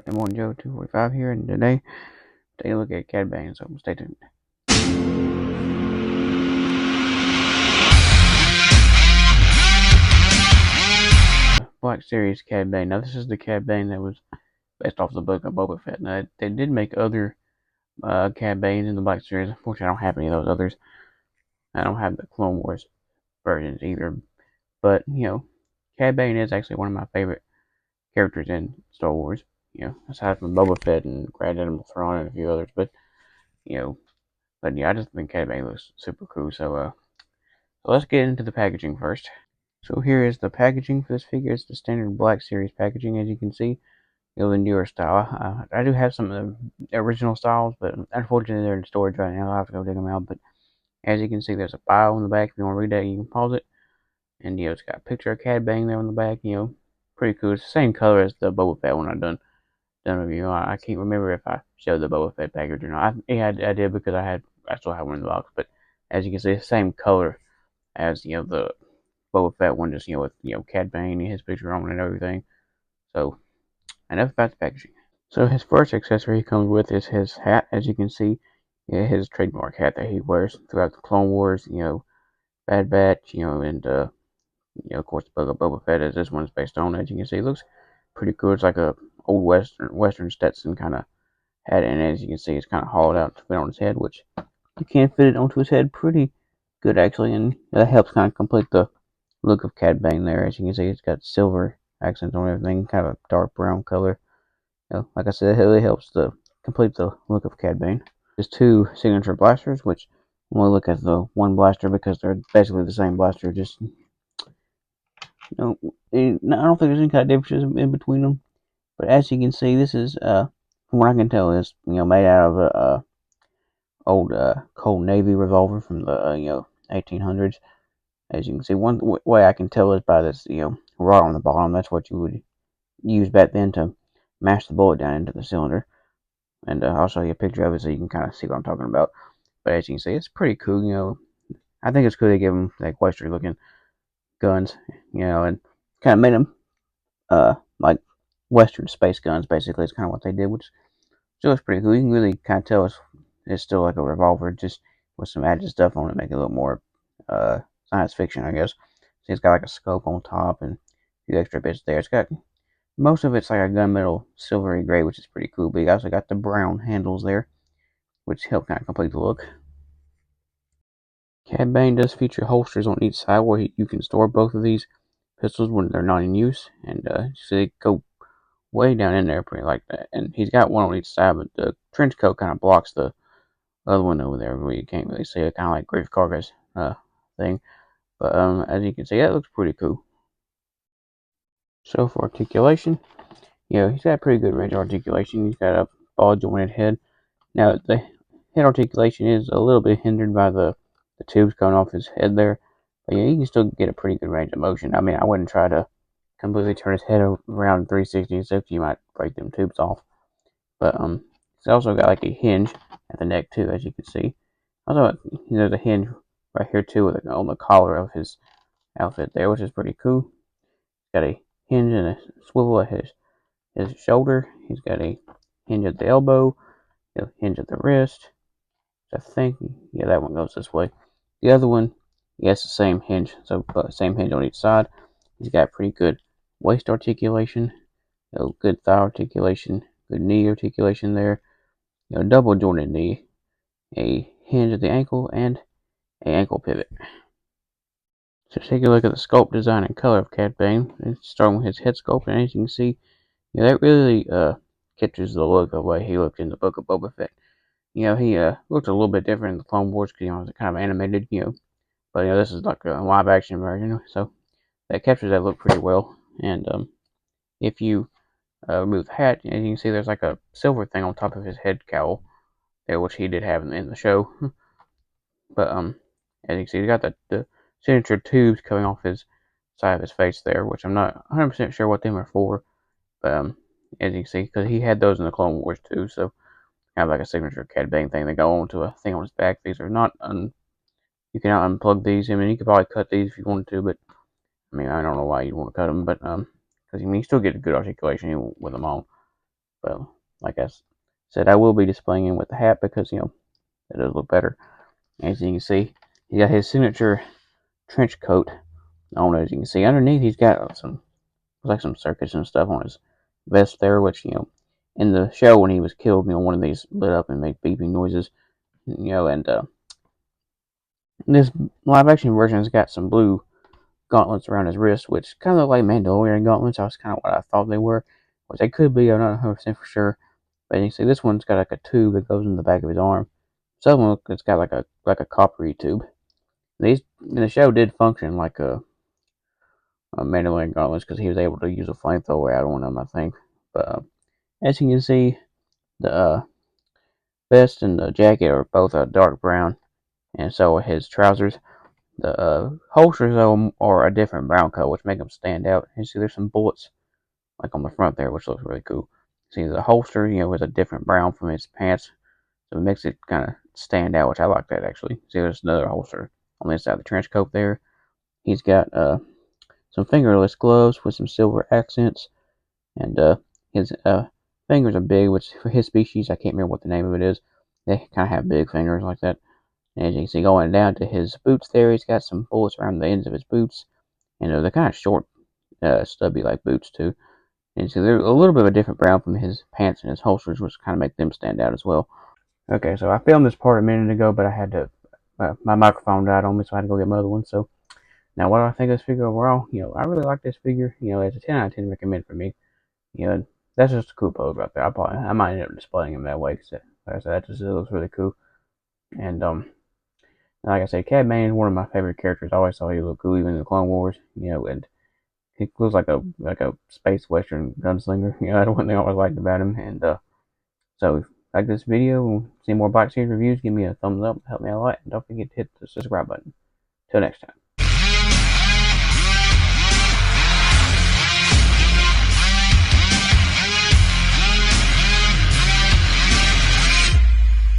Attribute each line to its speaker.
Speaker 1: Good morning, Joe 245 here, and today, take a look at Cad Bane, so stay tuned. Black Series Cad Bane. Now, this is the Cad Bane that was based off the book of Boba Fett. Now, they did make other Cad Banes in the Black Series. Unfortunately, I don't have any of those others. I don't have the Clone Wars versions either. But, Cad Bane is actually one of my favorite characters in Star Wars. Aside from Boba Fett and Grand Admiral Thrawn and a few others. But, I just think Cad Bane looks super cool. So let's get into the packaging first. So here is the packaging for this figure. It's the standard Black Series packaging, as you can see. The newer style. I do have some of the original styles, but unfortunately they're in storage right now. I'll have to go dig them out. But as you can see, there's a bio on the back. If you want to read that, you can pause it. And it's got a picture of Cad Bane there on the back. Pretty cool. It's the same color as the Boba Fett one I've done review. I can't remember if I showed the Boba Fett package or not. I did because I still have one in the box. But as you can see, it's the same color as the Boba Fett one, just with Cad Bane and his picture on it and everything. So enough about the packaging. So his first accessory he comes with is his hat, as you can see. His trademark hat that he wears throughout the Clone Wars. Bad Batch. And of course the book of Boba Fett, as this one's based on. As you can see, it looks pretty cool. It's like a old Western Stetson kind of hat, and as you can see, it's kind of hollowed out to fit on his head, which you can fit it onto his head pretty good actually, and that helps kind of complete the look of Cad Bane there. As you can see, it's got silver accents on everything, kind of a dark brown color. Like I said, it really helps to complete the look of Cad Bane. There's two signature blasters, which when we look at the one blaster, because they're basically the same blaster, just I don't think there's any kind of differences in between them. But as you can see, this is from what I can tell, is made out of a old Cold Navy revolver from the 1800s. As you can see, one way I can tell is by this rod on the bottom. That's what you would use back then to mash the bullet down into the cylinder. And I'll show you a picture of it so you can kind of see what I'm talking about. But as you can see, it's pretty cool. I think it's cool they give them like Western looking guns. And kind of made them like Western space guns. Basically, it's kind of what they did, which still is pretty cool. You can really kind of tell it's still like a revolver, just with some added stuff on it, make it a little more science fiction, I guess. See, it's got like a scope on top and a few extra bits there. It's got most of it's like a gunmetal silvery gray, which is pretty cool. But you also got the brown handles there, which help kind of complete the look. Cad Bane does feature holsters on each side where you can store both of these pistols when they're not in use, and so they go way down in there, pretty like that. And he's got one on each side, but the trench coat kind of blocks the other one over there where you can't really see it, kind of like Grief Karga's thing. But as you can see, that looks pretty cool. So for articulation, he's got pretty good range of articulation. He's got a ball jointed head. Now the head articulation is a little bit hindered by the tubes coming off his head there. But you can still get a pretty good range of motion. I mean, I wouldn't try to completely turn his head around 360 and stuff. You might break them tubes off. But it's also got like a hinge at the neck too, as you can see. Also, there's a hinge right here too on the collar of his outfit there, which is pretty cool. He's got a hinge and a swivel at his shoulder. He's got a hinge at the elbow, a hinge at the wrist. I think, that one goes this way. The other one, it's the same hinge, so same hinge on each side. He's got pretty good waist articulation, good thigh articulation, good knee articulation there. Double jointed knee, a hinge at the ankle, and an ankle pivot. So take a look at the sculpt, design, and color of Cad Bane. Starting with his head sculpt, and as you can see, that really captures the look of the way he looked in the Book of Boba Fett. He looked a little bit different in the Clone Wars because it was kind of animated, but this is like a live action version, so that captures that look pretty well. And if you remove the hat, as you can see, there's like a silver thing on top of his head cowl there, which he did have in the show. But as you can see, he got the signature tubes coming off his side of his face there, which I'm not 100% sure what them are for. But as you can see, because he had those in the Clone Wars too, so kind of like a signature Cad Bane thing. They go onto a thing on his back. These are not you cannot unplug these. I mean, you could probably cut these if you wanted to, but I mean, I don't know why you'd want to cut them, but because you still get a good articulation with them on. But like I said, I will be displaying him with the hat because it does look better. As you can see, he got his signature trench coat on. As you can see, underneath he's got some like some circuits and stuff on his vest there, which in the show when he was killed, one of these lit up and made beeping noises, and this live action version has got some blue gauntlets around his wrist, which kind of look like Mandalorian gauntlets. That's kind of what I thought they were, which they could be. I'm not 100% for sure. But you can see this one's got like a tube that goes in the back of his arm. This other one, it's got like a coppery tube. These in the show did function like a Mandalorian gauntlets because he was able to use a flamethrower out on them, I think. But as you can see, the vest and the jacket are both dark brown, and so are his trousers. The holsters though are a different brown color, which make them stand out. You see, there's some bullets like on the front there, which looks really cool. See, the holster, is a different brown from his pants, so it makes it kind of stand out, which I like that actually. See, there's another holster on the inside of the trench coat there. He's got some fingerless gloves with some silver accents, and his fingers are big, which for his species, I can't remember what the name of it is. They kind of have big fingers like that. And as you can see, going down to his boots there, he's got some bullets around the ends of his boots, and they're kind of short, stubby like boots too. And so they're a little bit of a different brown from his pants and his holsters, which kind of make them stand out as well. Okay, so I filmed this part a minute ago, but I had to, my microphone died on me, so I had to go get my other one. So now, what do I think of this figure overall? I really like this figure. It's a 10 out of 10 recommend for me. That's just a cool pose right there. I might end up displaying him that way because, like I said, that just looks really cool. And like I said, Cad Bane is one of my favorite characters. I always thought he looked cool, even in the Clone Wars. And he looks like a space western gunslinger. That's one thing I always liked about him. And so, if you like this video and see more Black Series reviews, give me a thumbs up, help me out a lot, and don't forget to hit the subscribe button. Till next time.